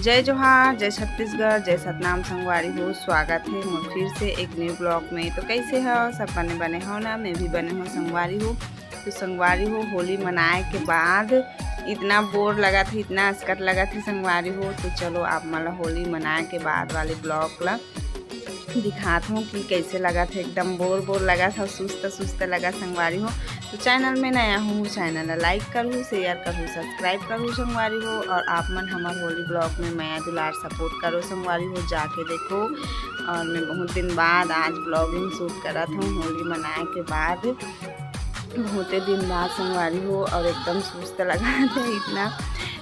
जय जोहार, जय छत्तीसगढ़, जय सतनाम संगवारी हो। स्वागत है मोर फिर से एक न्यू ब्लॉग में। तो कैसे हो सब? बने हो ना? मैं भी बने हो संगवारी हो। तो संगवारी हो, होली मनाए के बाद इतना बोर लगा था, इतना अस्कट लगा था संगवारी हो। तो चलो आप मला होली मनाए के बाद वाले ब्लॉग ला दिखाता हूँ कि कैसे लगा था। एकदम बोर लगा था, सुस्त सुस्त लगा संगवारी हो। तो चैनल में नया हूँ, चैनल लाइक करूँ, शेयर करूँ, सब्सक्राइब करूँ संगवारी हो। और आप मन हमारे होली ब्लॉग में माया दुलार सपोर्ट करो संगवारी हो, जाके देखो। और मैं बहुत दिन बाद आज ब्लॉगिंग शूट करा था होली मनाए के बाद, बहुत दिन बाद संगवारी हो। और एकदम सुस्त लगा था, इतना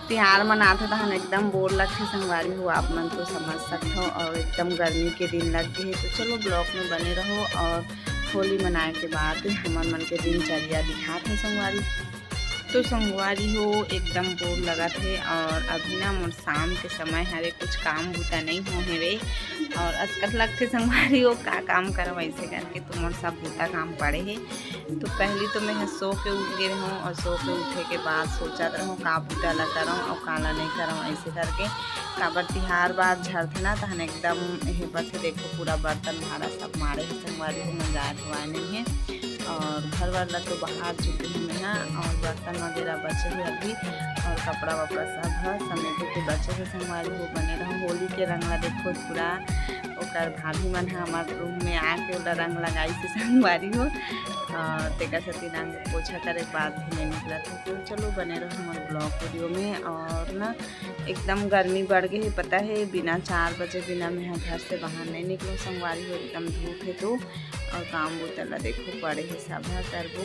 त्योहार मनाते था एकदम बोर लगते संगवारी हो। आप मन तो समझ सकते हो। और एकदम गर्मी के दिन लगते हैं। तो चलो ब्लॉग में बने रहो। और होली मनाए के बाद हमार मन के दिनचर्या दिखाते संगवारी। तो संगवारी हो एकदम बोर लगा थे। और अभी ना मोर शाम के समय हरे कुछ काम बूता नहीं हो हेवे। और अस्कट लगते संगवारी हो, का काम करम ऐसे करके। तो मोर सब बूता काम पड़े है। तो पहली तो मैं सो के उठ गए रहूँ। और सो के उठे के बाद सोचत रहूँ का बूता ला करऊँ और काला नहीं करऊँ ऐसे करके। काबर तिहार बाद झड़ते ना तहन एकदम हे बथे। देखो पूरा बर्तन भाड़ा सब मारे है संगवारी हो, मैं गाय धोआए नहीं है। और घर वाला तो बाहर चुके हैं मैं ना। और बर्तन वगैरह बचे हैं अभी। और कपड़ा वपड़ा सब है समेटे के बचे है संगवारी हो। बने रहो होली के रंग ला देखो पूरा। ओकर भाभी मन है हमारे रूम में आके ओला रंग लगाई से संगवारी हो। तेका सती रंग पोछा करे बाद भी नहीं निकला था। तो चलो बने रहो हमारे ब्लॉग वीडियो में। और ना एकदम गर्मी बढ़ गई है, पता है। बिना 4 बजे बिना मैं घर से बाहर नहीं निकलूँ संगवारी हो, एकदम धूप है। तो और काम बोतला देखो पड़े है सब है करबो।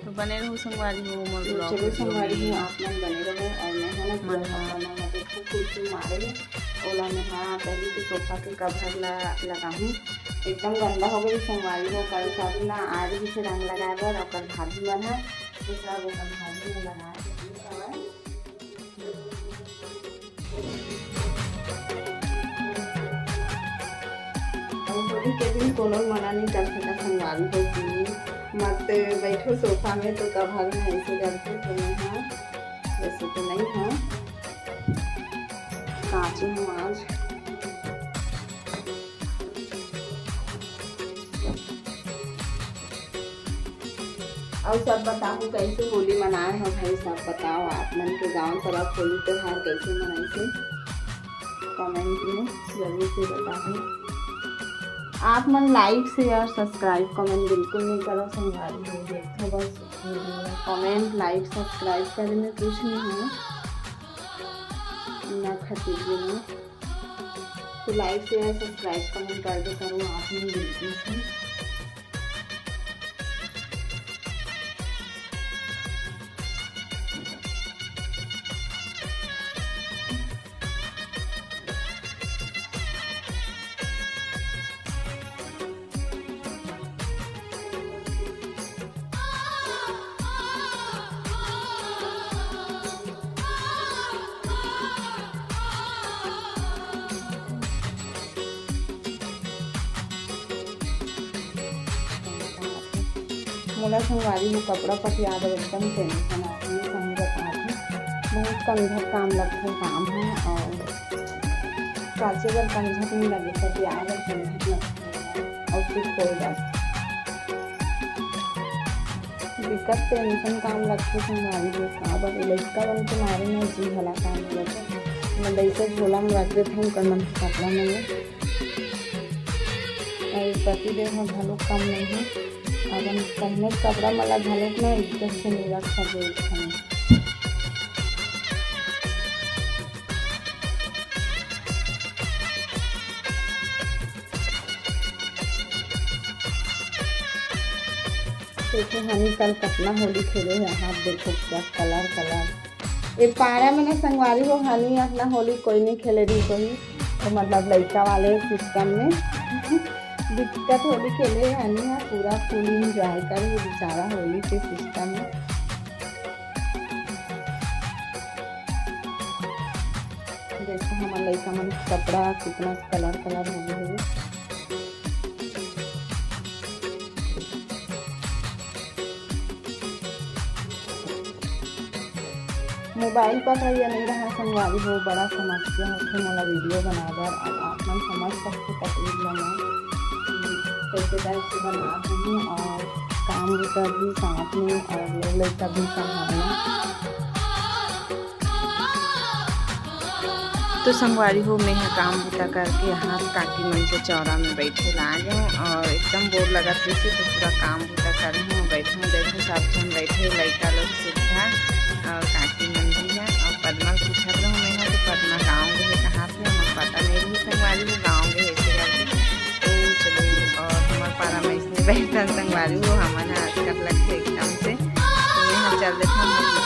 तो बने रहो संगवारी हो मोर ब्लॉग। चलो संगवारी हो आप मन बने रहो। और मैं है ना मन देखो कुर्सी मारे ओला में। हाँ पहले तो सोफा के कवर लगाऊँ, एकदम गंदा हो गई संगवारी हो। कल सब ना आ रही से रंग लगाए बर और भाभी मन है तो सब ओकर भाभी में लगाए होली के दिन कोनो मना नहीं कर सका संगवारी हो कि मत बैठो सोफा में तो कवर में ऐसे करते। तो मैं हाँ वैसे तो नहीं है, कांची हूँ आज। और सब बताओ कैसे होली मनाए हो भाई, सब बताओ आप मन के गांव तरफ होली त्योहार कैसे मनाई से कमेंट में जरूर से बताओ। आप मन लाइक शेयर सब्सक्राइब कमेंट बिल्कुल नहीं करो संगवारी हो। देखो बस कमेंट लाइक सब्सक्राइब करने में कुछ नहीं है ना खातिर में। तो लाइक शेयर सब्सक्राइब कमेंट कर दे करो आप मन बिल्कुल से। मोला संगवारी हो कपड़ा पटिया दे एकदम टेंशन आती है। सही बता दूँ बहुत कंझट काम लगते काम है। और काचे बर कंझट नहीं लगे पटिया बर कंझट लगते और फिर कोई बात दिक्कत टेंशन काम लगते संगवारी हो। काबर लड़का बन के मारे में जी भला काम लगता। मैं वैसे झोला में रख देती हूँ कर मन कपड़ा में। और पतिदेव में घलो कम नहीं है। अगर पहले कपड़ा मला घालत ना इज्जत से नहीं रख सके। देखो हनी कल कितना होली खेले हैं। आप देखो क्या कलर ये पारा में ना संगवारी हो। हनी अपना होली कोई नहीं खेले रही कोई, तो मतलब लड़का वाले सिस्टम में दिक्कत होली खेले हनी है पूरा फुल इंजॉय कर बेचारा होली के सिस्टम में। देखो हमारे लड़का मन कपड़ा कितना कलर हो गए। मोबाइल पकड़िए नहीं रहा संगवारी हो बड़ा समस्या होथे मोला वीडियो बनाए बर। अब आप मन समझ सकते तकलीफ ला मैं कैसे कैसे बनात हूँ और काम बूता भी साथ में और लइका भी संभालना। तो संगवारी हो मैं काम बूता करके यहाँ काकी मन के चौरा में बैठे ला जाऊँ और एकदम बोर लगा थी तो पूरा काम बूता कर हूँ बैठूँ देखो सब जन बैठे लड़का लोग सुविधा और काकी मन भी है। और पदमा पूछा रहा हूँ मैं तो पदमा गाँव गए कहाँ थे हमें पता नहीं रही संगवारी हो गाँव गए ऐसे करके। तो चलो और हमारे पारा में इसमें बैठा संगवारी हो हमारे आज कर लगते एकदम से तो यहाँ चल देते हैं